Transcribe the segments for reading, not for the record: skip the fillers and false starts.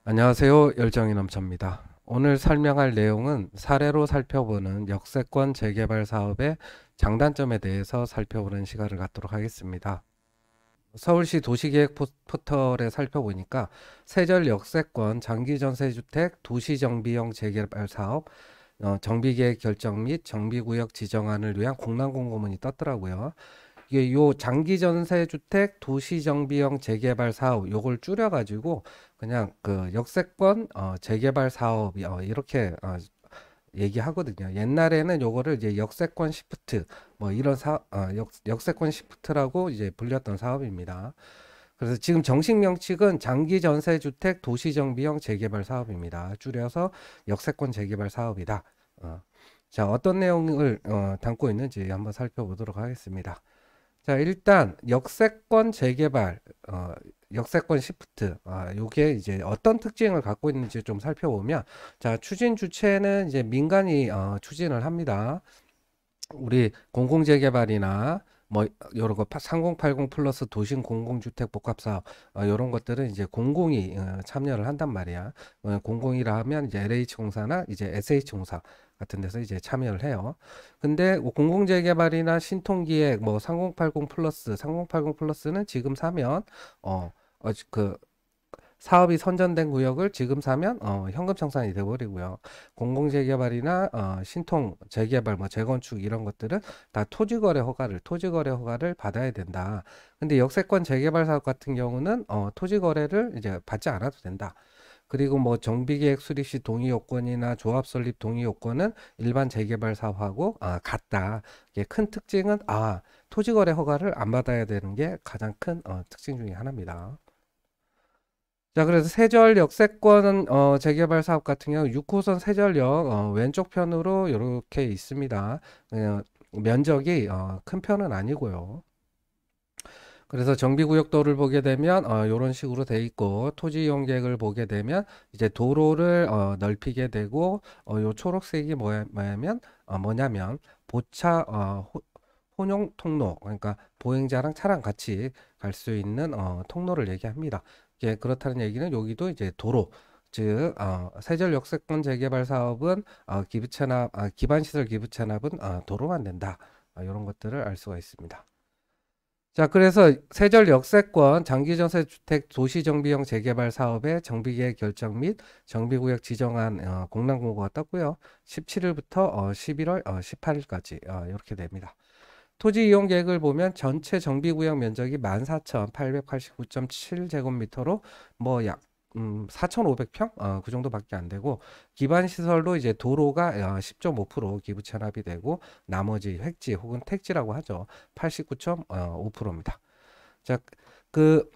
안녕하세요. 열정이 넘쳐입니다. 오늘 설명할 내용은 사례로 살펴보는 역세권 재개발 사업의 장단점에 대해서 살펴보는 시간을 갖도록 하겠습니다. 서울시 도시계획 포털에 살펴보니까 세절 역세권 장기전세주택 도시정비형 재개발 사업 정비계획 결정 및 정비구역 지정안을 위한 공란공고문이 떴더라고요. 이게 요 장기전세주택 도시정비형 재개발 사업 요걸 줄여가지고 그냥 그 역세권 재개발 사업 이렇게 얘기하거든요. 옛날에는 요거를 이제 역세권 시프트 뭐 이런 역세권 시프트라고 이제 불렸던 사업입니다. 그래서 지금 정식 명칭은 장기전세주택 도시정비형 재개발 사업입니다. 줄여서 역세권 재개발 사업이다. 자, 어떤 내용을 담고 있는지 한번 살펴보도록 하겠습니다. 자, 일단 역세권 재개발, 역세권 시프트, 요게 이제 어떤 특징을 갖고 있는지 좀 살펴보면, 자, 추진 주체는 이제 민간이 추진을 합니다. 우리 공공재개발이나 뭐 여러 거 3080 플러스 도심 공공주택 복합사업 이런 것들은 이제 공공이 참여를 한단 말이야. 공공이라 하면 이제 LH공사나 이제 SH공사 같은 데서 이제 참여를 해요. 근데 뭐 공공재개발이나 신통기획 뭐 3080 플러스 3080 플러스는 지금 사면 그 사업이 선정된 구역을 지금 사면 현금 청산이 돼버리고요. 공공재개발이나 신통 재개발, 뭐 재건축 이런 것들은 다 토지거래 허가를 받아야 된다. 근데 역세권 재개발 사업 같은 경우는 토지거래를 이제 받지 않아도 된다. 그리고 뭐 정비계획 수립 시 동의 요건이나 조합 설립 동의 요건은 일반 재개발 사업하고 같다. 이게 큰 특징은 토지거래 허가를 안 받아야 되는 게 가장 큰 특징 중에 하나입니다. 자, 그래서 세절 역세권 재개발 사업 같은 경우 6호선 세절역 왼쪽 편으로 이렇게 있습니다. 면적이 큰 편은 아니고요. 그래서 정비구역도를 보게 되면 이런 식으로 돼 있고 토지 이용 계획을 보게 되면 이제 도로를 넓히게 되고 요 초록색이 뭐냐면 보차 혼용 통로, 그러니까 보행자랑 차랑 같이 갈 수 있는 통로를 얘기합니다. 예, 그렇다는 얘기는 여기도 이제 도로, 즉 세절 역세권 재개발 사업은 기반시설 기부 체납은 도로만 된다. 이런 것들을 알 수가 있습니다. 자, 그래서 세절 역세권 장기전세 주택 도시정비형 재개발 사업의 정비계획 결정 및 정비구역 지정안 공란공고가 떴고요. 17일부터 11월 18일까지 이렇게 됩니다. 토지 이용 계획을 보면 전체 정비구역 면적이 14,889.7제곱미터로 뭐 약 4,500평? 그 정도밖에 안 되고 기반 시설로 이제 도로가 10.5% 기부 체납이 되고 나머지 획지 혹은 택지라고 하죠. 89.5%입니다. 자, 그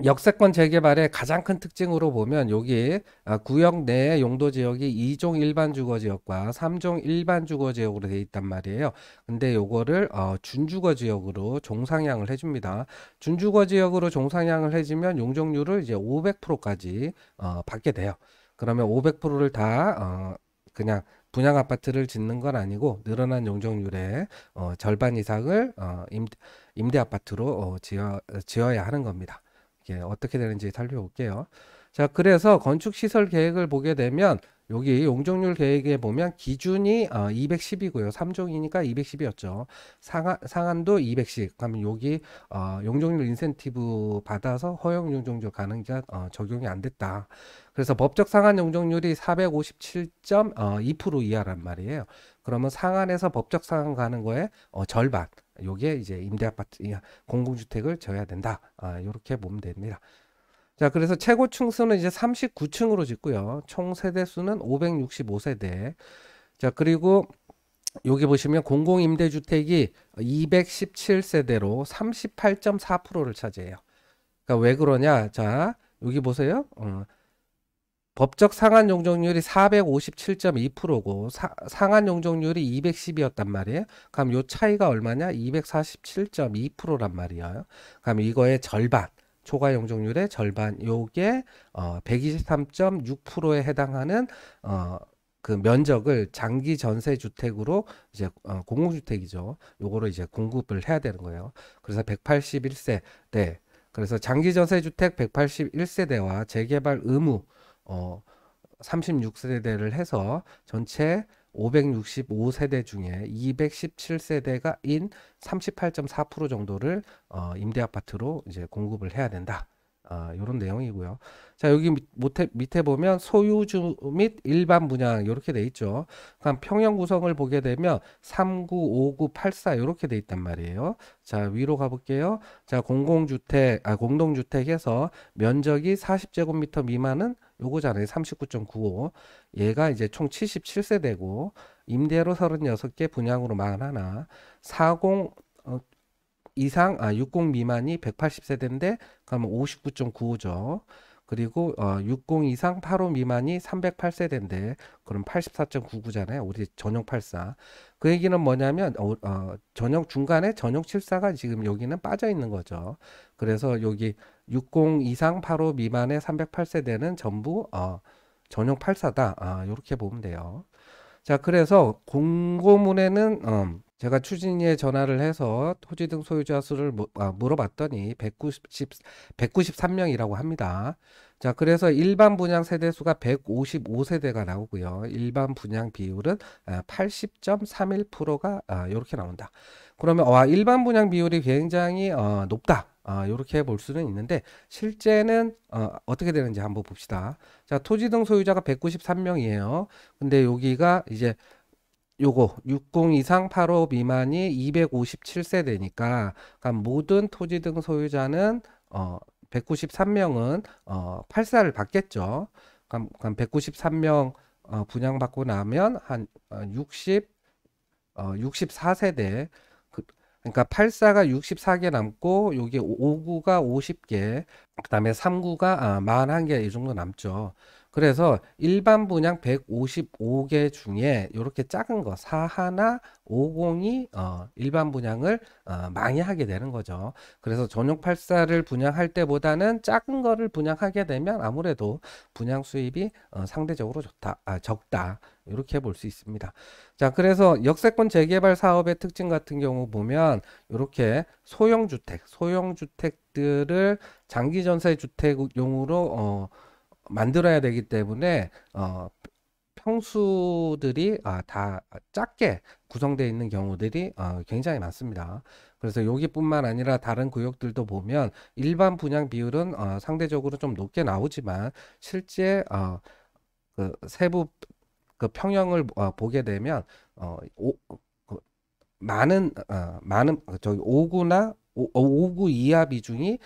역세권 재개발의 가장 큰 특징으로 보면 여기 구역 내 용도 지역이 2종 일반 주거 지역과 3종 일반 주거 지역으로 되어 있단 말이에요. 근데 요거를 준주거 지역으로 종상향을 해줍니다. 준주거 지역으로 종상향을 해주면 용적률을 이제 500%까지 받게 돼요. 그러면 500%를 다 그냥 분양 아파트를 짓는 건 아니고 늘어난 용적률의 절반 이상을 임대 아파트로 지어야 하는 겁니다. 이게 어떻게 되는지 살펴볼게요. 자, 그래서 건축 시설 계획을 보게 되면 여기 용적률 계획에 보면 기준이 210이고요. 3종이니까 210이었죠. 상한도 200씩. 그러면 여기 용적률 인센티브 받아서 허용 용적률 가는 게 적용이 안 됐다. 그래서 법적 상한 용적률이 457.2% 이하란 말이에요. 그러면 상한에서 법적 상한 가는 거에 절반. 요게 이제 임대 아파트 공공주택을 져야 된다. 이렇게 보면 됩니다. 자, 그래서 최고 층수는 이제 39층으로 짓고요. 총 세대 수는 565세대. 자, 그리고 여기 보시면 공공임대주택이 217세대로 38.4%를 차지해요. 그러니까 왜 그러냐? 자, 여기 보세요. 법적 상한 용적률이 457.2%고 상한 용적률이 210이었단 말이에요. 그럼 요 차이가 얼마냐? 247.2%란 말이에요. 그럼 이거의 절반, 초과 용적률의 절반, 요게 123.6%에 해당하는 그 면적을 장기 전세 주택으로 이제 공공주택이죠. 요거를 이제 공급을 해야 되는 거예요. 그래서 181세, 네. 그래서 장기전세주택 181세대와 재개발 의무 36세대를 해서 전체 565세대 중에 217세대가 인 38.4% 정도를 임대 아파트로 이제 공급을 해야 된다. 이런 내용이고요. 자, 여기 밑에 보면 소유주 및 일반 분양 이렇게 돼 있죠. 그럼 평형 구성을 보게 되면 39, 59, 84 이렇게 돼 있단 말이에요. 자, 위로 가볼게요. 자, 공동주택에서 면적이 40제곱미터 미만은 요거잖아요. 39.95. 얘가 이제 총 77세대고 임대로 36개, 분양으로 41. 40 이상 60 미만이 180세대인데 그러면 59.95죠. 그리고 60 이상 85 미만이 308세대인데 그럼 84.99잖아요. 우리 전용 84. 그 얘기는 뭐냐면 전용 중간에 전용 74가 지금 여기는 빠져 있는 거죠. 그래서 여기 60 이상 85 미만의 308세대는 전부 전용 84다. 이렇게 보면 돼요. 자, 그래서 공고문에는 제가 추진위에 전화를 해서 토지 등 소유자 수를 물어봤더니 193명이라고 합니다. 자, 그래서 일반 분양 세대 수가 155세대가 나오고요. 일반 분양 비율은 80.31%가 이렇게 나온다. 그러면 일반 분양 비율이 굉장히 높다. 이렇게 볼 수는 있는데 실제는 어떻게 되는지 한번 봅시다. 자, 토지 등 소유자가 193명이에요. 근데 여기가 이제 요거 60 이상 85 미만이 257세대니까 그러니까 모든 토지 등 소유자는 193명은 84를 받겠죠. 그럼 193명 분양받고 나면 한 64세대 그러니까 84가 64개 남고 여기 59가 50개 그다음에 39가 41개 이 정도 남죠. 그래서 일반 분양 155개 중에 이렇게 작은 거 41, 50이 일반 분양을 많이 하게 되는 거죠. 그래서 전용 84를 분양할 때보다는 작은 거를 분양하게 되면 아무래도 분양 수입이 상대적으로 적다. 이렇게 볼 수 있습니다. 자, 그래서 역세권 재개발 사업의 특징 같은 경우 보면 이렇게 소형주택들을 장기전세 주택용으로 만들어야 되기 때문에 평수들이 다 작게 구성되어 있는 경우들이 굉장히 많습니다. 그래서 여기뿐만 아니라 다른 구역들도 보면 일반 분양 비율은 상대적으로 좀 높게 나오지만 실제 그 세부 그 평형을 보게 되면 그 많은 저기 5구나 5구 이하 비중이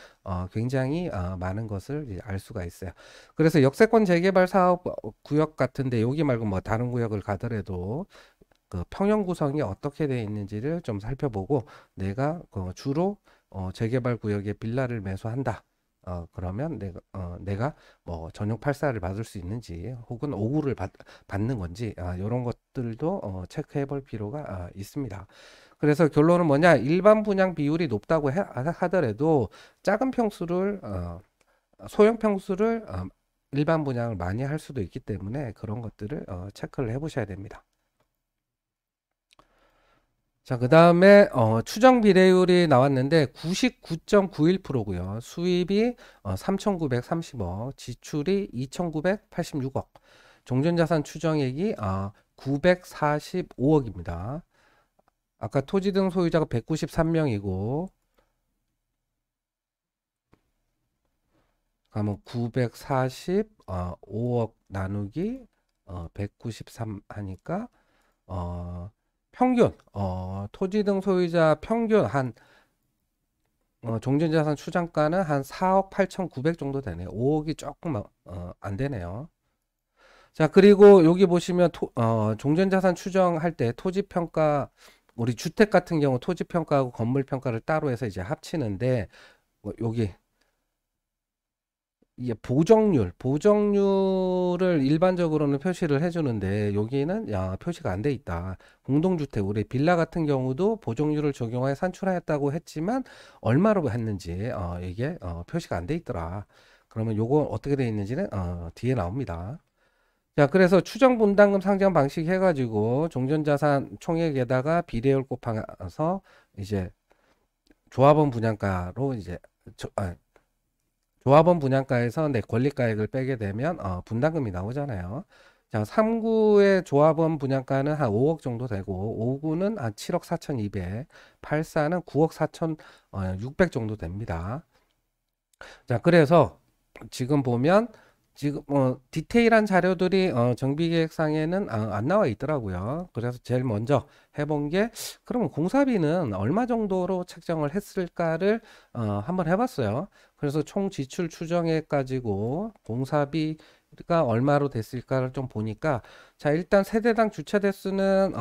굉장히 많은 것을 알 수가 있어요. 그래서 역세권 재개발 사업 구역 같은데 여기 말고 뭐 다른 구역을 가더라도 그 평형 구성이 어떻게 되어 있는지를 좀 살펴보고 내가 주로 재개발 구역에 빌라를 매수한다. 그러면 내가 뭐 전용 84를 받을 수 있는지 혹은 5구를 받는 건지 이런 것들도 체크해 볼 필요가 있습니다. 그래서 결론은 뭐냐? 일반 분양 비율이 높다고 하더라도 작은 평수를 소형 평수를 일반 분양을 많이 할 수도 있기 때문에 그런 것들을 체크를 해 보셔야 됩니다. 자, 그 다음에 추정 비례율이 나왔는데 99.91%고요. 수입이 3,930억, 지출이 2,986억, 종전자산 추정액이 945억입니다. 아까 토지 등 소유자가 193명이고 그러면 945억 나누기 193 하니까 평균 토지 등 소유자 평균 한 종전자산 추정가는 한 4억 8,900 정도 되네요. 5억이 조금 안 되네요. 자, 그리고 여기 보시면 종전자산 추정할 때 토지평가 우리 주택 같은 경우 토지평가하고 건물평가를 따로 해서 이제 합치는데 여기 이게 보정률을 일반적으로는 표시를 해주는데 여기는 표시가 안 돼 있다. 공동주택 우리 빌라 같은 경우도 보정률을 적용하여 산출하였다고 했지만 얼마로 했는지 이게 표시가 안 돼 있더라. 그러면 요거 어떻게 돼 있는지는 뒤에 나옵니다. 자, 그래서 추정 분담금 상정 방식 해가지고 종전자산 총액에다가 비례율 곱해서 이제 조합원 분양가로 이제 조합원 분양가에서 내 권리가액을 빼게 되면 분담금이 나오잖아요. 자, 3구의 조합원 분양가는 한 5억 정도 되고 5구는 한 7억 4,200, 8사는 9억 4,600 정도 됩니다. 자, 그래서 지금 보면 지금 디테일한 자료들이 정비계획상에는 안 나와 있더라고요. 그래서 제일 먼저 해본 게 그러면 공사비는 얼마 정도로 책정을 했을까를 한번 해봤어요. 그래서 총 지출 추정액 가지고 공사비가 얼마로 됐을까를 좀 보니까 자, 일단 세대당 주차 대수는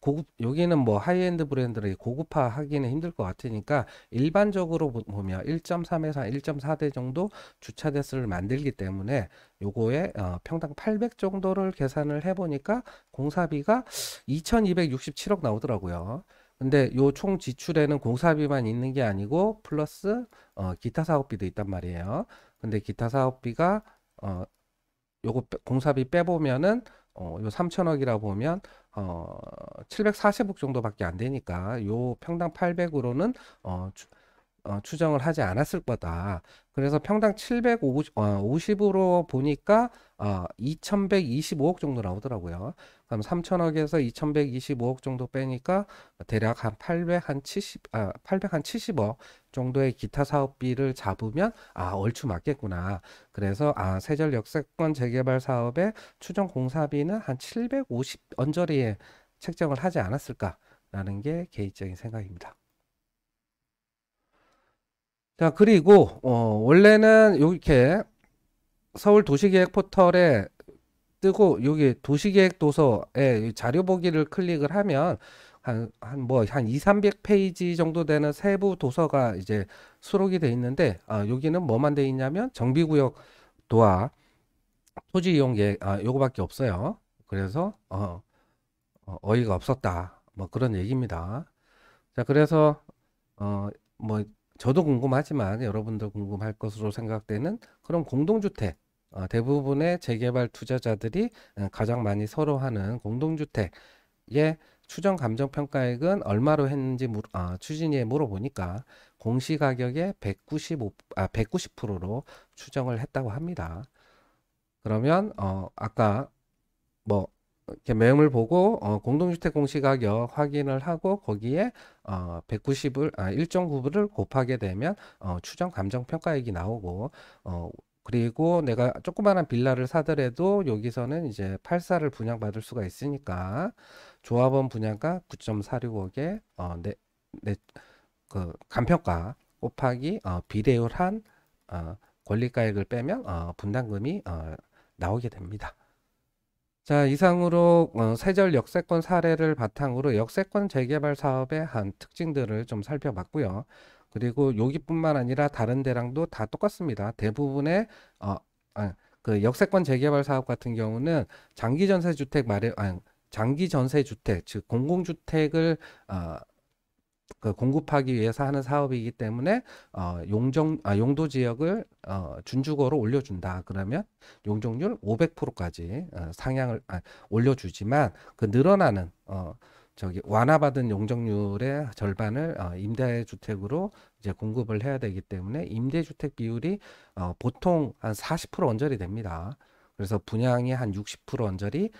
고급, 여기는 뭐 하이엔드 브랜드를 고급화 하기는 힘들 것 같으니까 일반적으로 보면 1.3에서 1.4대 정도 주차 대수를 만들기 때문에 요거에 평당 800 정도를 계산을 해보니까 공사비가 2267억 나오더라고요. 근데 요 총 지출에는 공사비만 있는 게 아니고 플러스 기타 사업비도 있단 말이에요. 근데 기타 사업비가 요거 공사비 빼보면은 요 3천억이라 보면 740억 정도밖에 안 되니까 요 평당 800으로는 추정을 하지 않았을 거다. 그래서 평당 750으로 보니까 2125억 정도 나오더라고요. 그럼 3천억에서 2125억 정도 빼니까 대략 한 870억 정도의 기타 사업비를 잡으면 얼추 맞겠구나. 그래서 세절 역세권 재개발 사업의 추정 공사비는 한 750 언저리에 책정을 하지 않았을까라는 게 개인적인 생각입니다. 자, 그리고 원래는 이렇게 서울 도시계획 포털에 뜨고 여기 도시계획 도서에 자료 보기를 클릭을 하면 한 2, 300페이지 정도 되는 세부 도서가 이제 수록이 돼 있는데 여기는 뭐만 돼 있냐면 정비구역 도화 토지 이용 계획 요거밖에 없어요. 그래서 어이가 없었다. 뭐 그런 얘기입니다. 자, 그래서 뭐 저도 궁금하지만 여러분도 궁금할 것으로 생각되는 그런 공동주택 대부분의 재개발 투자자들이 가장 많이 서로하는 공동주택의 추정 감정 평가액은 얼마로 했는지 추진위에 물어보니까 공시가격의 190%로 추정을 했다고 합니다. 그러면 아까 뭐 이렇게 매물 보고 공동주택 공시가격 확인을 하고 거기에 190을 1.9를 곱하게 되면 추정 감정 평가액이 나오고 그리고 내가 조그마한 빌라를 사더라도 여기서는 이제 8사를 분양받을 수가 있으니까 조합원 분양가 9.465개 그 간평가 곱하기 비례율한 권리가액을 빼면 분담금이 나오게 됩니다. 자, 이상으로 세절 역세권 사례를 바탕으로 역세권 재개발 사업의 한 특징들을 좀 살펴봤고요. 그리고 여기뿐만 아니라 다른 데랑도 다 똑같습니다. 대부분의 어, 그 역세권 재개발 사업 같은 경우는 장기 전세 주택 장기 전세 주택, 즉 공공주택을 공급하기 위해서 하는 사업이기 때문에 용도 지역을 준주거로 올려준다. 그러면 용적률 500%까지 상향을 올려주지만 그 늘어나는 저기 완화받은 용적률의 절반을 임대주택으로 이제 공급을 해야 되기 때문에 임대주택 비율이 보통 한 40% 언저리 됩니다. 그래서 분양이 한 60% 언저리,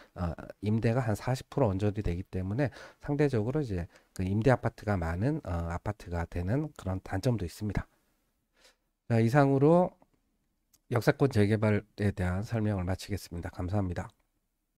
임대가 한 40% 언저리 되기 때문에 상대적으로 이제 그 임대 아파트가 많은 아파트가 되는 그런 단점도 있습니다. 자, 이상으로 역세권 재개발에 대한 설명을 마치겠습니다. 감사합니다.